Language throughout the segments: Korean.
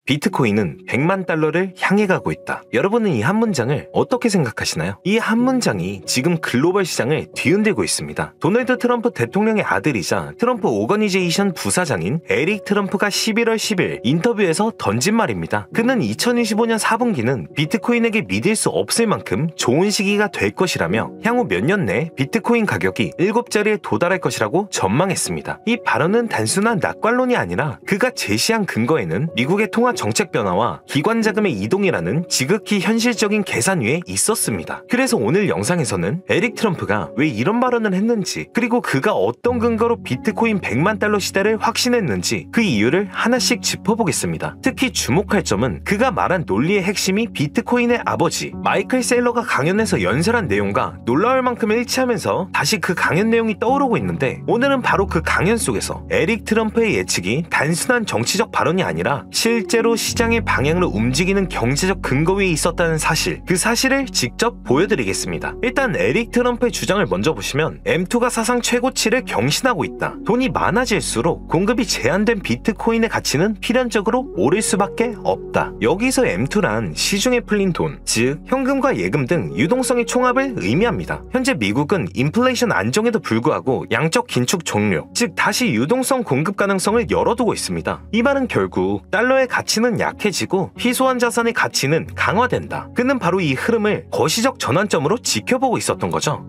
비트코인은 100만 달러를 향해 가고 있다. 여러분은 이 한 문장을 어떻게 생각하시나요? 이 한 문장이 지금 글로벌 시장을 뒤흔들고 있습니다. 도널드 트럼프 대통령의 아들이자 트럼프 오거니제이션 부사장인 에릭 트럼프가 11월 10일 인터뷰에서 던진 말입니다. 그는 2025년 4분기는 비트코인에게 믿을 수 없을 만큼 좋은 시기가 될 것이라며 향후 몇 년 내 비트코인 가격이 7자리에 도달할 것이라고 전망했습니다. 이 발언은 단순한 낙관론이 아니라 그가 제시한 근거에는 미국의 통화 정책 변화와 기관 자금의 이동이라는 지극히 현실적인 계산 위에 있었습니다. 그래서 오늘 영상에서는 에릭 트럼프가 왜 이런 발언을 했는지, 그리고 그가 어떤 근거로 비트코인 100만 달러 시대를 확신했는지 그 이유를 하나씩 짚어보겠습니다. 특히 주목할 점은 그가 말한 논리의 핵심이 비트코인의 아버지 마이클 세일러가 강연에서 연설한 내용과 놀라울 만큼 일치하면서 다시 그 강연 내용이 떠오르고 있는데, 오늘은 바로 그 강연 속에서 에릭 트럼프의 예측이 단순한 정치적 발언이 아니라 실제로 시장의 방향을 움직이는 경제적 근거 위에 있었다는 사실, 그 사실을 직접 보여드리겠습니다. 일단 에릭 트럼프의 주장을 먼저 보시면 M2가 사상 최고치를 경신하고 있다. 돈이 많아질수록 공급이 제한된 비트코인의 가치는 필연적으로 오를 수밖에 없다. 여기서 M2란 시중에 풀린 돈, 즉 현금과 예금 등 유동성의 총합을 의미합니다. 현재 미국은 인플레이션 안정에도 불구하고 양적 긴축 종료, 즉 다시 유동성 공급 가능성을 열어두고 있습니다. 이 말은 결국 달러의 가치는 약해지고 희소한 자산의 가치는 강화된다. 그는 바로 이 흐름을 거시적 전환점으로 지켜보고 있었던 거죠.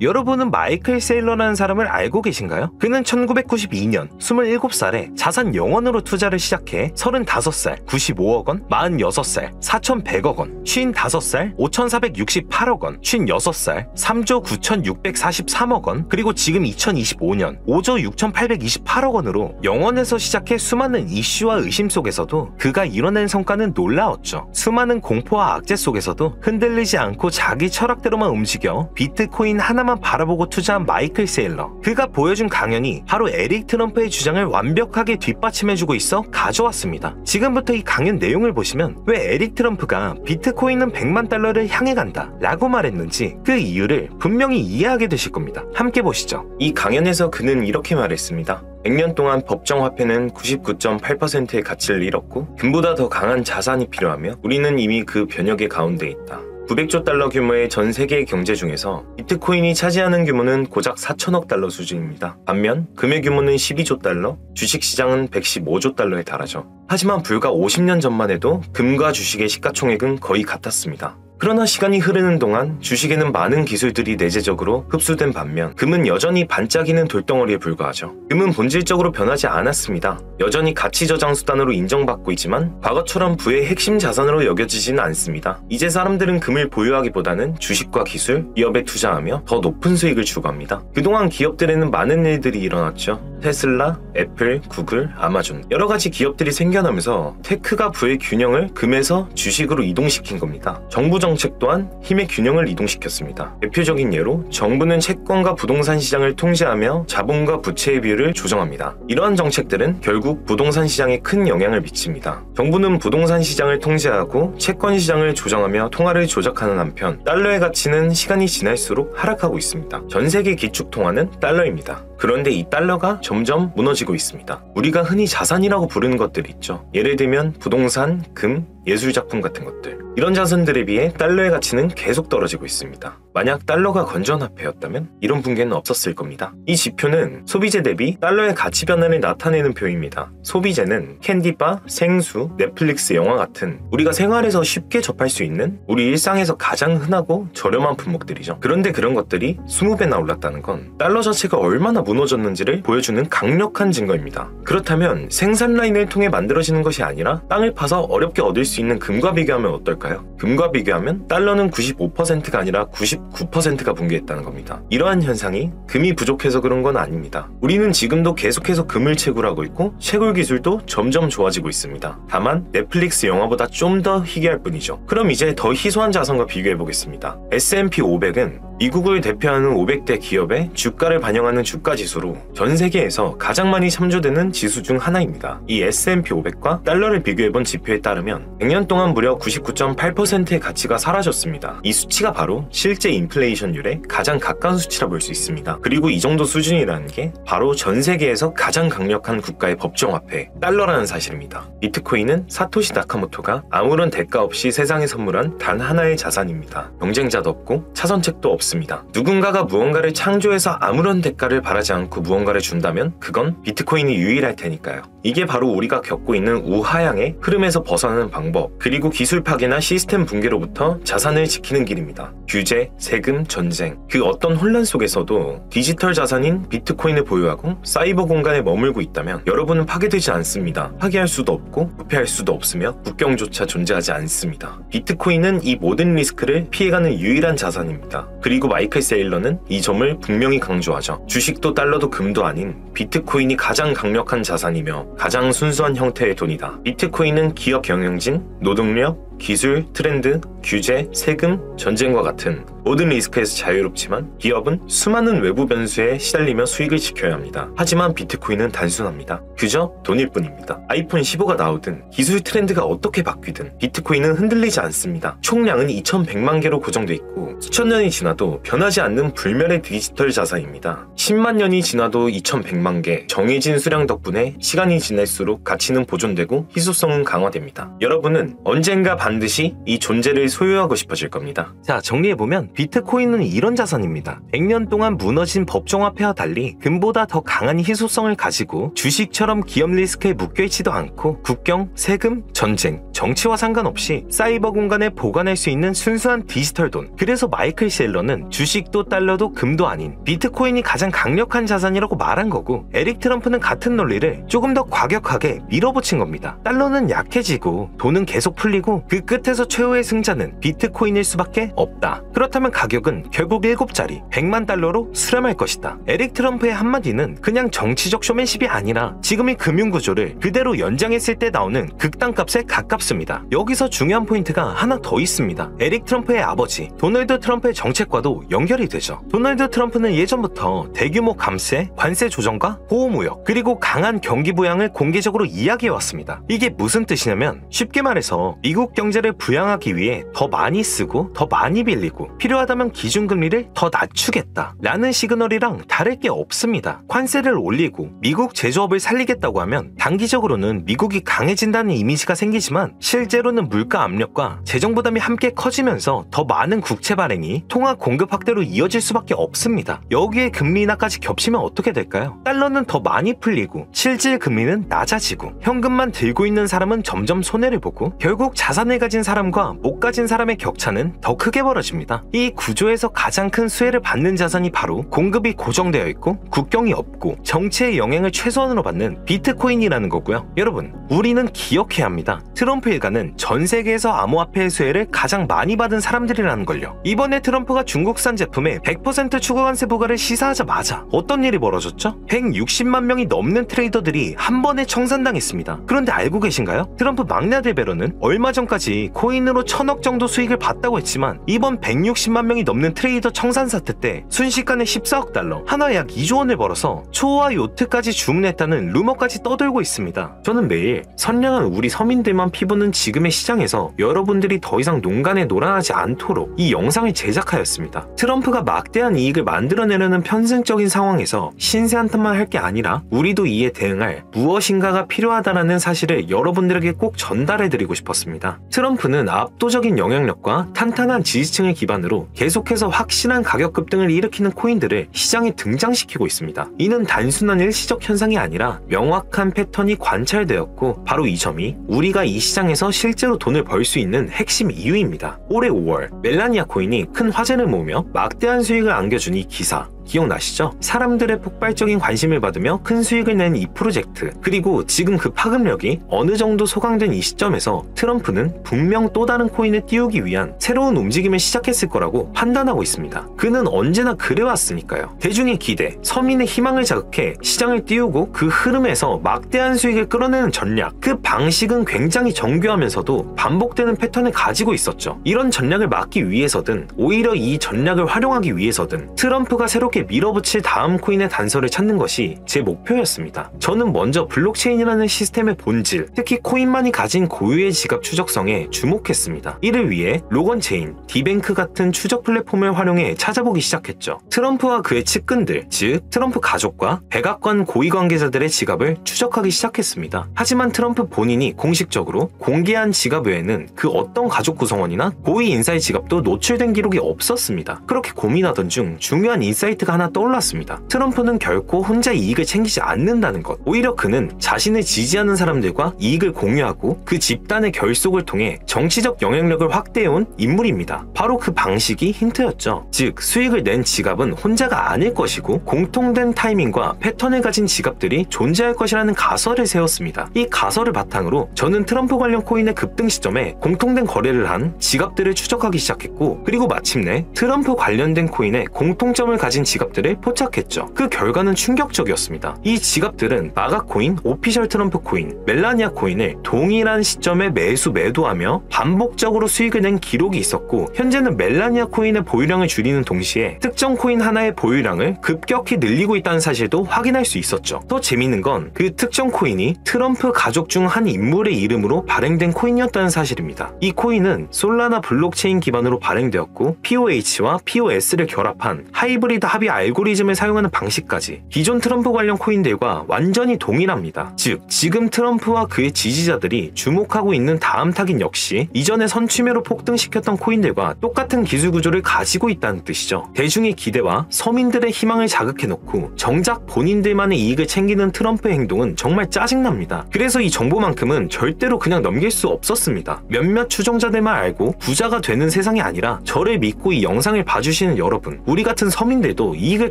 여러분은 마이클 세일러라는 사람을 알고 계신가요? 그는 1992년 27살에 자산 영원으로 투자를 시작해 35살 95억 원, 46살 4,100억 원, 55살 5,468억 원, 56살 3조 9,643억 원, 그리고 지금 2025년 5조 6,828억 원으로 영원에서 시작해 수많은 이슈와 의심 속에서도 그가 이뤄낸 성과는 놀라웠죠. 수많은 공포와 악재 속에서도 흔들리지 않고 자기 철학대로만 움직여 비트코인 하나만 바라보고 투자한 마이클 세일러. 그가 보여준 강연이 바로 에릭 트럼프의 주장을 완벽하게 뒷받침해주고 있어 가져왔습니다. 지금부터 이 강연 내용을 보시면 왜 에릭 트럼프가 비트코인은 100만 달러를 향해 간다 라고 말했는지 그 이유를 분명히 이해하게 되실 겁니다. 함께 보시죠. 이 강연에서 그는 이렇게 말했습니다. 100년 동안 법정 화폐는 99.8%의 가치를 잃었고 금보다 더 강한 자산이 필요하며 우리는 이미 그 변혁의 가운데 있다. 900조 달러 규모의 전 세계의 경제 중에서 비트코인이 차지하는 규모는 고작 4천억 달러 수준입니다. 반면 금의 규모는 12조 달러, 주식시장은 115조 달러에 달하죠. 하지만 불과 50년 전만 해도 금과 주식의 시가총액은 거의 같았습니다. 그러나 시간이 흐르는 동안 주식에는 많은 기술들이 내재적으로 흡수된 반면 금은 여전히 반짝이는 돌덩어리에 불과하죠. 금은 본질적으로 변하지 않았습니다. 여전히 가치 저장 수단으로 인정받고 있지만 과거처럼 부의 핵심 자산으로 여겨지지는 않습니다. 이제 사람들은 금을 보유하기보다는 주식과 기술, 기업에 투자하며 더 높은 수익을 추구합니다. 그동안 기업들에는 많은 일들이 일어났죠. 테슬라, 애플, 구글, 아마존, 여러 가지 기업들이 생겨나면서 테크가 부의 균형을 금에서 주식으로 이동시킨 겁니다. 정부 정책 또한 힘의 균형을 이동시켰습니다. 대표적인 예로 정부는 채권과 부동산 시장을 통제하며 자본과 부채의 비율을 조정합니다. 이러한 정책들은 결국 부동산 시장에 큰 영향을 미칩니다. 정부는 부동산 시장을 통제하고 채권 시장을 조정하며 통화를 조작하는 한편 달러의 가치는 시간이 지날수록 하락하고 있습니다. 전 세계 기축 통화는 달러입니다. 그런데 이 달러가 점점 무너지고 있습니다. 우리가 흔히 자산이라고 부르는 것들이 있죠. 예를 들면 부동산, 금, 예술작품 같은 것들. 이런 자산들에 비해 달러의 가치는 계속 떨어지고 있습니다. 만약 달러가 건전화폐였다면 이런 붕괴는 없었을 겁니다. 이 지표는 소비재 대비 달러의 가치 변화를 나타내는 표입니다. 소비재는 캔디바, 생수, 넷플릭스 영화 같은 우리가 생활에서 쉽게 접할 수 있는 우리 일상에서 가장 흔하고 저렴한 품목들이죠. 그런데 그런 것들이 20배나 올랐다는 건 달러 자체가 얼마나 무너졌는지를 보여주는 강력한 증거입니다. 그렇다면 생산 라인을 통해 만들어지는 것이 아니라 땅을 파서 어렵게 얻을 수 있는 금과 비교하면 어떨까요? 금과 비교하면 달러는 95%가 아니라 99%가 붕괴했다는 겁니다. 이러한 현상이 금이 부족해서 그런 건 아닙니다. 우리는 지금도 계속해서 금을 채굴하고 있고 채굴 기술도 점점 좋아지고 있습니다. 다만 넷플릭스 영화보다 좀 더 희귀할 뿐이죠. 그럼 이제 더 희소한 자산과 비교해 보겠습니다. S&P 500은 미국을 대표하는 500대 기업의 주가를 반영하는 주가지수로 전 세계에서 가장 많이 참조되는 지수 중 하나입니다. 이 S&P 500과 달러를 비교해본 지표에 따르면 100년 동안 무려 99.8%의 가치가 사라졌습니다. 이 수치가 바로 실제 인플레이션율에 가장 가까운 수치라 볼 수 있습니다. 그리고 이 정도 수준이라는 게 바로 전 세계에서 가장 강력한 국가의 법정화폐 달러라는 사실입니다. 비트코인은 사토시 나카모토가 아무런 대가 없이 세상에 선물한 단 하나의 자산입니다. 경쟁자도 없고 차선책도 없습니다. 누군가가 무언가를 창조해서 아무런 대가를 바라지 않고 무언가를 준다면 그건 비트코인이 유일할 테니까요. 이게 바로 우리가 겪고 있는 우하향의 흐름에서 벗어나는 방법, 그리고 기술 파괴나 시스템 붕괴로부터 자산을 지키는 길입니다. 규제, 세금, 전쟁, 그 어떤 혼란 속에서도 디지털 자산인 비트코인을 보유하고 사이버 공간에 머물고 있다면 여러분은 파괴되지 않습니다. 파괴할 수도 없고 부패할 수도 없으며 국경조차 존재하지 않습니다. 비트코인은 이 모든 리스크를 피해가는 유일한 자산입니다. 그리고 마이클 세일러는 이 점을 분명히 강조하죠. 주식도 달러도 금도 아닌 비트코인이 가장 강력한 자산이며 가장 순수한 형태의 돈이다. 비트코인은 기업 경영진, 노동력, 기술, 트렌드, 규제, 세금, 전쟁과 같은 모든 리스크에서 자유롭지만 기업은 수많은 외부 변수에 시달리며 수익을 지켜야 합니다. 하지만 비트코인은 단순합니다. 그저 돈일 뿐입니다. 아이폰 15가 나오든 기술 트렌드가 어떻게 바뀌든 비트코인은 흔들리지 않습니다. 총량은 2100만 개로 고정돼 있고 수천 년이 지나도 변하지 않는 불멸의 디지털 자산입니다. 10만 년이 지나도 2100만 개, 정해진 수량 덕분에 시간이 지날수록 가치는 보존되고 희소성은 강화됩니다. 여러분은 언젠가 반드시 이 존재를 소유하고 싶어질 겁니다. 자, 정리해보면 비트코인은 이런 자산입니다. 100년 동안 무너진 법정화폐와 달리 금보다 더 강한 희소성을 가지고 주식처럼 기업 리스크에 묶여있지도 않고 국경, 세금, 전쟁, 정치와 상관없이 사이버 공간에 보관할 수 있는 순수한 디지털 돈. 그래서 마이클 셀러는 주식도 달러도 금도 아닌 비트코인이 가장 강력한 자산이라고 말한 거고, 에릭 트럼프는 같은 논리를 조금 더 과격하게 밀어붙인 겁니다. 달러는 약해지고 돈은 계속 풀리고 그 끝에서 최후의 승자는 비트코인일 수밖에 없다. 그렇다면 가격은 결국 7자리 100만 달러로 수렴할 것이다. 에릭 트럼프의 한마디는 그냥 정치적 쇼맨십이 아니라 지금의 금융구조를 그대로 연장했을 때 나오는 극단값에 가깝습니다. 여기서 중요한 포인트가 하나 더 있습니다. 에릭 트럼프의 아버지 도널드 트럼프의 정책과도 연결이 되죠. 도널드 트럼프는 예전부터 대규모 감세, 관세 조정과 보호무역, 그리고 강한 경기 부양을 공개적으로 이야기해왔습니다. 이게 무슨 뜻이냐면 쉽게 말해서 미국 경제를 부양하기 위해 더 많이 쓰고 더 많이 빌리고 필요하다면 기준금리를 더 낮추겠다 라는 시그널이랑 다를 게 없습니다. 관세를 올리고 미국 제조업을 살리겠다고 하면 단기적으로는 미국이 강해진다는 이미지가 생기지만 실제로는 물가 압력과 재정 부담이 함께 커지면서 더 많은 국채 발행이 통화 공급 확대로 이어질 수밖에 없습니다. 여기에 금리 인하까지 겹치면 어떻게 될까요? 달러는 더 많이 풀리고 실질 금리는 낮아지고 현금만 들고 있는 사람은 점점 손해를 보고 결국 자산을 가진 사람과 못 가진 사람의 격차는 더 크게 벌어집니다. 이 구조에서 가장 큰 수혜를 받는 자산이 바로 공급이 고정되어 있고 국경이 없고 정치의 영향을 최소한으로 받는 비트코인이라는 거고요. 여러분, 우리는 기억해야 합니다. 트럼프 일가는 전 세계에서 암호화폐의 수혜를 가장 많이 받은 사람들이라는 걸요. 이번에 트럼프가 중국산 제품에 100% 추가관세 부과를 시사하자마자 어떤 일이 벌어졌죠? 160만 명이 넘는 트레이더들이 한 번에 청산당했습니다. 그런데 알고 계신가요? 트럼프 막내 아들 베러는 얼마 전까지 코인으로 1000억 정도 수익을 봤다고 했지만 이번 160만 명이 넘는 트레이더 청산 사태 때 순식간에 14억 달러, 하나 약 2조 원을 벌어서 초와 요트까지 주문했다는 루머까지 떠돌고 있습니다. 저는 매일 선량한 우리 서민들만 피부는 지금의 시장에서 여러분들이 더 이상 농간에 놀아나지 않도록 이 영상을 제작하였습니다. 트럼프가 막대한 이익을 만들어내려는 편승적인 상황에서 신세 한탄만 할 게 아니라 우리도 이에 대응할 무엇인가가 필요하다는 사실을 여러분들에게 꼭 전달해드리고 싶었습니다. 트럼프는 압도적인 영향력과 탄탄한 지지층을 기반으로 계속해서 확실한 가격 급등을 일으키는 코인들을 시장에 등장시키고 있습니다. 이는 단순한 일시적 현상이 아니라 명확한 패턴이 관찰되었고 바로 이 점이 우리가 이 시장에서 실제로 돈을 벌 수 있는 핵심 이유입니다. 올해 5월 멜라니아 코인이 큰 화제를 모으며 막대한 수익을 안겨준 이 기사, 기억나시죠? 사람들의 폭발적인 관심을 받으며 큰 수익을 낸 이 프로젝트, 그리고 지금 그 파급력이 어느 정도 소강된 이 시점에서 트럼프는 분명 또 다른 코인을 띄우기 위한 새로운 움직임을 시작했을 거라고 판단하고 있습니다. 그는 언제나 그래왔으니까요. 대중의 기대, 서민의 희망을 자극해 시장을 띄우고 그 흐름에서 막대한 수익을 끌어내는 전략, 그 방식은 굉장히 정교하면서도 반복되는 패턴을 가지고 있었죠. 이런 전략을 막기 위해서든 오히려 이 전략을 활용하기 위해서든 트럼프가 새롭게 밀어붙일 다음 코인의 단서를 찾는 것이 제 목표였습니다. 저는 먼저 블록체인이라는 시스템의 본질, 특히 코인만이 가진 고유의 지갑 추적성에 주목했습니다. 이를 위해 로건체인, 디뱅크 같은 추적 플랫폼을 활용해 찾아보기 시작했죠. 트럼프와 그의 측근들, 즉 트럼프 가족과 백악관 고위 관계자들의 지갑을 추적하기 시작했습니다. 하지만 트럼프 본인이 공식적으로 공개한 지갑 외에는 그 어떤 가족 구성원이나 고위 인사의 지갑도 노출된 기록이 없었습니다. 그렇게 고민하던 중 중요한 인사이트가 하나 떠올랐습니다. 트럼프는 결코 혼자 이익을 챙기지 않는다는 것. 오히려 그는 자신을 지지하는 사람들과 이익을 공유하고 그 집단의 결속을 통해 정치적 영향력을 확대해온 인물입니다. 바로 그 방식이 힌트였죠. 즉 수익을 낸 지갑은 혼자가 아닐 것이고 공통된 타이밍과 패턴을 가진 지갑들이 존재할 것이라는 가설을 세웠습니다. 이 가설을 바탕으로 저는 트럼프 관련 코인의 급등 시점에 공통된 거래를 한 지갑들을 추적하기 시작했고, 그리고 마침내 트럼프 관련된 코인의 공통점을 가진 지갑들을 포착했죠. 그 결과는 충격적이었습니다. 이 지갑들은 마가 코인, 오피셜 트럼프 코인, 멜라니아 코인을 동일한 시점에 매도하며 반복적으로 수익을 낸 기록이 있었고, 현재는 멜라니아 코인의 보유량을 줄이는 동시에 특정 코인 하나의 보유량을 급격히 늘리고 있다는 사실도 확인할 수 있었죠. 더 재밌는 건 그 특정 코인이 트럼프 가족 중 한 인물의 이름으로 발행된 코인이었다는 사실입니다. 이 코인은 솔라나 블록체인 기반으로 발행되었고 POH와 POS를 결합한 하이브리드 합의 알고리즘을 사용하는 방식까지 기존 트럼프 관련 코인들과 완전히 동일합니다. 즉 지금 트럼프와 그의 지지자들이 주목하고 있는 다음 타깃 역시 이전에 선취매로 폭등시켰던 코인들과 똑같은 기술 구조를 가지고 있다는 뜻이죠. 대중의 기대와 서민들의 희망을 자극해놓고 정작 본인들만의 이익을 챙기는 트럼프의 행동은 정말 짜증납니다. 그래서 이 정보만큼은 절대로 그냥 넘길 수 없었습니다. 몇몇 추종자들만 알고 부자가 되는 세상이 아니라 저를 믿고 이 영상을 봐주시는 여러분, 우리 같은 서민들도 이익을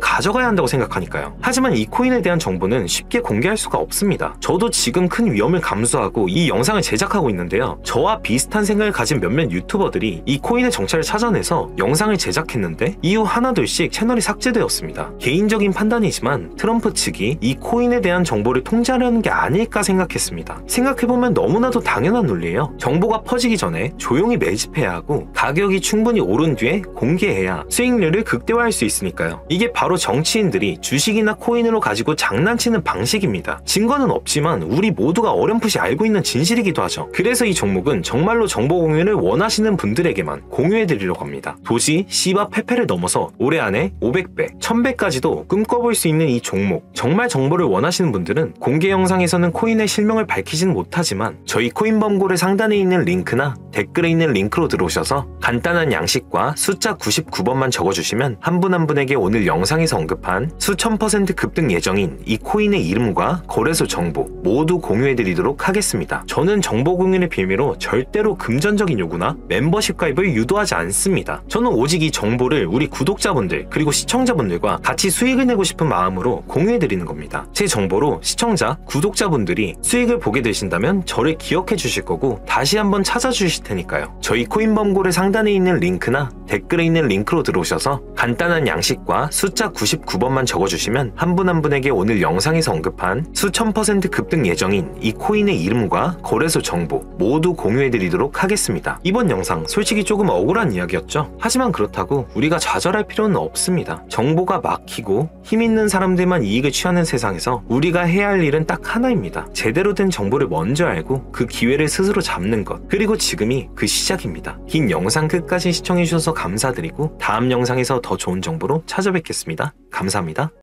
가져가야 한다고 생각하니까요. 하지만 이 코인에 대한 정보는 쉽게 공개할 수가 없습니다. 저도 지금 큰 위험을 감수하고 이 영상을 제작하고 있는데요. 저와 비슷한 생각을 가진 몇몇 유튜버들이 이 코인의 정체를 찾아내서 영상을 제작했는데 이후 하나둘씩 채널이 삭제되었습니다. 개인적인 판단이지만 트럼프 측이 이 코인에 대한 정보를 통제하려는 게 아닐까 생각했습니다. 생각해보면 너무나도 당연한 논리예요. 정보가 퍼지기 전에 조용히 매집해야 하고 가격이 충분히 오른 뒤에 공개해야 수익률을 극대화할 수 있으니까요. 이게 바로 정치인들이 주식이나 코인으로 가지고 장난치는 방식입니다. 증거는 없지만 우리 모두가 어렴풋이 알고 있는 진실이기도 하죠. 그래서 이 종목은 정말로 정보 공유를 원하시는 분들에게만 공유해드리려고 합니다. 도시, 시바, 페페를 넘어서 올해 안에 500배, 1000배까지도 꿈꿔볼 수 있는 이 종목, 정말 정보를 원하시는 분들은 공개 영상에서는 코인의 실명을 밝히지는 못하지만 저희 코인범고를 상단에 있는 링크나 댓글에 있는 링크로 들어오셔서 간단한 양식과 숫자 99번만 적어주시면 한 분 한 분에게 오늘 영상에서 언급한 수천 % 급등 예정인 이 코인의 이름과 거래소 정보 모두 공유해드리도록 하겠습니다. 저는 정보 공유의 빌미로 절대로 금전적인 요구나 멤버십 가입을 유도하지 않습니다. 저는 오직 이 정보를 우리 구독자분들 그리고 시청자분들과 같이 수익을 내고 싶은 마음으로 공유해드리는 겁니다. 제 정보로 시청자, 구독자분들이 수익을 보게 되신다면 저를 기억해 주실 거고 다시 한번 찾아주실 테니까요. 저희 코인범고를 상단에 있는 링크나 댓글에 있는 링크로 들어오셔서 간단한 양식과 숫자 99번만 적어주시면 한 분 한 분에게 오늘 영상에서 언급한 수천 % 급등 예정인 이 코인의 이름과 거래소 정보 모두 공유해드리도록 하겠습니다. 이번 영상 솔직히 조금 억울한 이야기였죠. 하지만 그렇다고 우리가 좌절할 필요는 없습니다. 정보가 막히고 힘있는 사람들만 이익을 취하는 세상에서 우리가 해야 할 일은 딱 하나입니다. 제대로 된 정보를 먼저 알고 그 기회를 스스로 잡는 것, 그리고 지금이 그 시작입니다. 긴 영상 끝까지 시청해주셔서 감사드리고 다음 영상에서 더 좋은 정보로 찾아뵙겠습니다. 감사합니다.